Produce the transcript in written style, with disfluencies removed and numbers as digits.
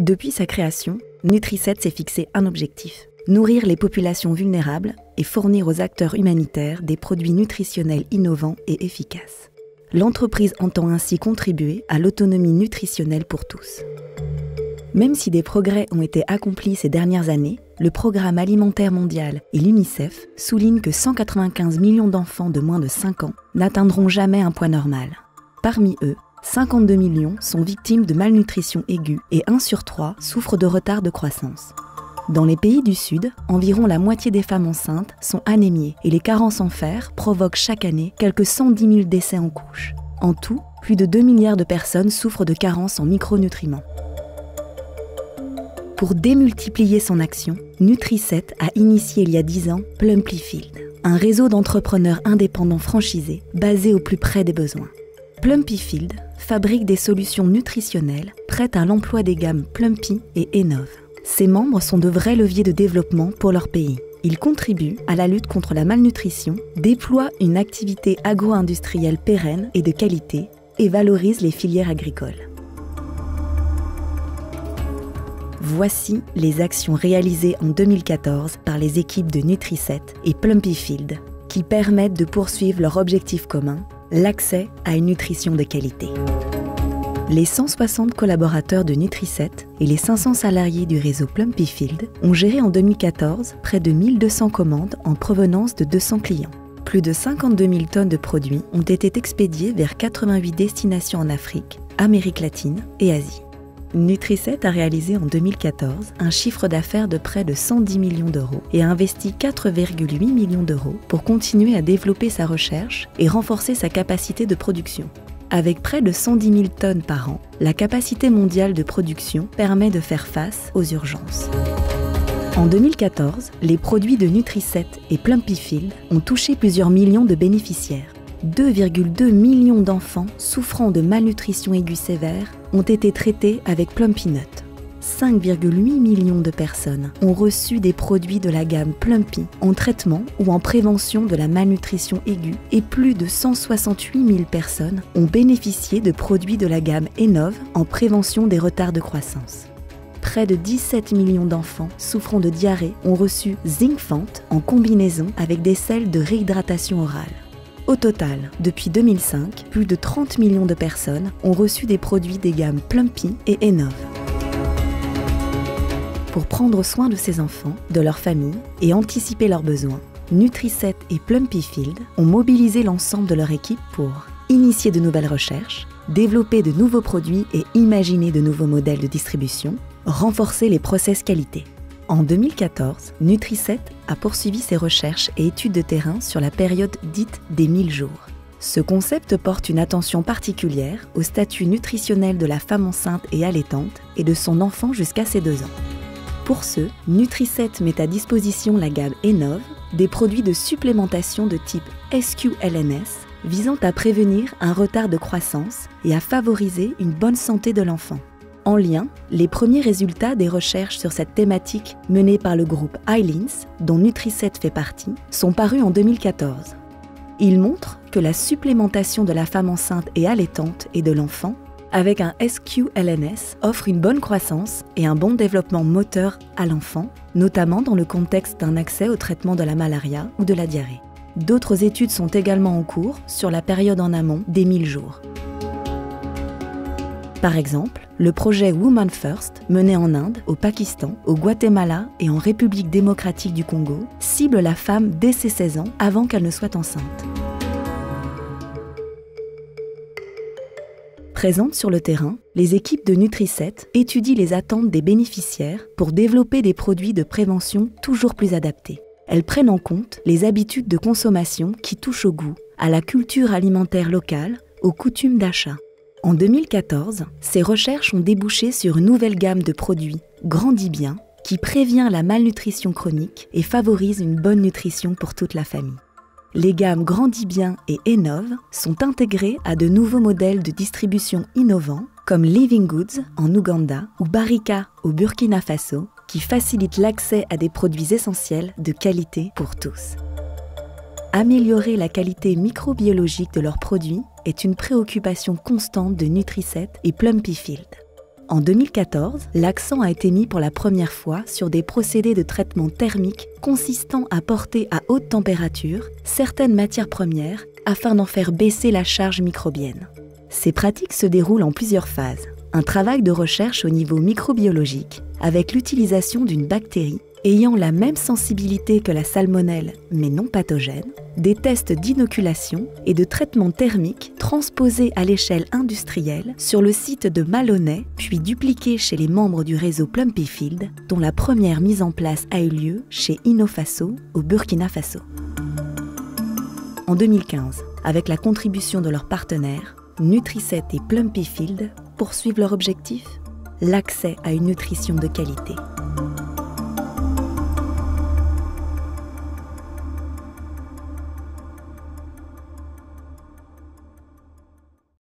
Depuis sa création, Nutri7 s'est fixé un objectif: nourrir les populations vulnérables et fournir aux acteurs humanitaires des produits nutritionnels innovants et efficaces. L'entreprise entend ainsi contribuer à l'autonomie nutritionnelle pour tous. Même si des progrès ont été accomplis ces dernières années, le Programme alimentaire mondial et l'UNICEF soulignent que 195 millions d'enfants de moins de 5 ans n'atteindront jamais un poids normal. Parmi eux, 52 millions sont victimes de malnutrition aiguë et 1 sur 3 souffre de retard de croissance. Dans les pays du Sud, environ la moitié des femmes enceintes sont anémiées et les carences en fer provoquent chaque année quelques 110 000 décès en couches. En tout, plus de 2 milliards de personnes souffrent de carences en micronutriments. Pour démultiplier son action, Nutri7 a initié il y a 10 ans Plumpyfield, un réseau d'entrepreneurs indépendants franchisés basé au plus près des besoins. Plumpyfield fabrique des solutions nutritionnelles prêtes à l'emploi des gammes Plumpy et Enov. Ses membres sont de vrais leviers de développement pour leur pays. Ils contribuent à la lutte contre la malnutrition, déploient une activité agro-industrielle pérenne et de qualité et valorisent les filières agricoles. Voici les actions réalisées en 2014 par les équipes de Nutri7 et Plumpyfield qui permettent de poursuivre leur objectif commun, l'accès à une nutrition de qualité. Les 160 collaborateurs de Nutri7 et les 500 salariés du réseau Plumpyfield ont géré en 2014 près de 1200 commandes en provenance de 200 clients. Plus de 52 000 tonnes de produits ont été expédiées vers 88 destinations en Afrique, Amérique latine et Asie. Nutri7 a réalisé en 2014 un chiffre d'affaires de près de 110 millions d'euros et a investi 4,8 millions d'euros pour continuer à développer sa recherche et renforcer sa capacité de production. Avec près de 110 000 tonnes par an, la capacité mondiale de production permet de faire face aux urgences. En 2014, les produits de Nutri7 et Plumpyfield ont touché plusieurs millions de bénéficiaires. 2,2 millions d'enfants souffrant de malnutrition aiguë sévère ont été traités avec Plumpynut. 5,8 millions de personnes ont reçu des produits de la gamme Plumpy en traitement ou en prévention de la malnutrition aiguë et plus de 168 000 personnes ont bénéficié de produits de la gamme Enov en prévention des retards de croissance. Près de 17 millions d'enfants souffrant de diarrhée ont reçu Zincfant en combinaison avec des sels de réhydratation orale. Au total, depuis 2005, plus de 30 millions de personnes ont reçu des produits des gammes Plumpy et Enov. Pour prendre soin de ces enfants, de leur famille et anticiper leurs besoins, Nutri7 et Plumpyfield ont mobilisé l'ensemble de leur équipe pour initier de nouvelles recherches, développer de nouveaux produits et imaginer de nouveaux modèles de distribution, renforcer les process qualité. En 2014, Nutri7 a poursuivi ses recherches et études de terrain sur la période dite des 1000 jours. Ce concept porte une attention particulière au statut nutritionnel de la femme enceinte et allaitante et de son enfant jusqu'à ses 2 ans. Pour ce, Nutri7 met à disposition la gamme Enov, des produits de supplémentation de type SQLNS, visant à prévenir un retard de croissance et à favoriser une bonne santé de l'enfant. En lien, les premiers résultats des recherches sur cette thématique menées par le groupe Eileen's, dont Nutri7 fait partie, sont parus en 2014. Ils montrent que la supplémentation de la femme enceinte et allaitante et de l'enfant avec un SQLNS offre une bonne croissance et un bon développement moteur à l'enfant, notamment dans le contexte d'un accès au traitement de la malaria ou de la diarrhée. D'autres études sont également en cours sur la période en amont des 1000 jours. Par exemple, le projet Woman First, mené en Inde, au Pakistan, au Guatemala et en République démocratique du Congo, cible la femme dès ses 16 ans avant qu'elle ne soit enceinte. Présentes sur le terrain, les équipes de Nutri7 étudient les attentes des bénéficiaires pour développer des produits de prévention toujours plus adaptés. Elles prennent en compte les habitudes de consommation qui touchent au goût, à la culture alimentaire locale, aux coutumes d'achat. En 2014, ces recherches ont débouché sur une nouvelle gamme de produits, Grandis bien, qui prévient la malnutrition chronique et favorise une bonne nutrition pour toute la famille. Les gammes Grandis bien et Enov sont intégrées à de nouveaux modèles de distribution innovants comme Living Goods en Ouganda ou Barika au Burkina Faso, qui facilitent l'accès à des produits essentiels de qualité pour tous. Améliorer la qualité microbiologique de leurs produits est une préoccupation constante de Nutri7 et Plumpyfield. En 2014, l'accent a été mis pour la première fois sur des procédés de traitement thermique consistant à porter à haute température certaines matières premières afin d'en faire baisser la charge microbienne. Ces pratiques se déroulent en plusieurs phases. Un travail de recherche au niveau microbiologique avec l'utilisation d'une bactérie ayant la même sensibilité que la salmonelle mais non pathogène, des tests d'inoculation et de traitement thermique transposés à l'échelle industrielle sur le site de Malonnais, puis dupliqués chez les membres du réseau Plumpyfield, dont la première mise en place a eu lieu chez Innofaso au Burkina Faso. En 2015, avec la contribution de leurs partenaires, Nutri7 et Plumpyfield poursuivent leur objectif, l'accès à une nutrition de qualité.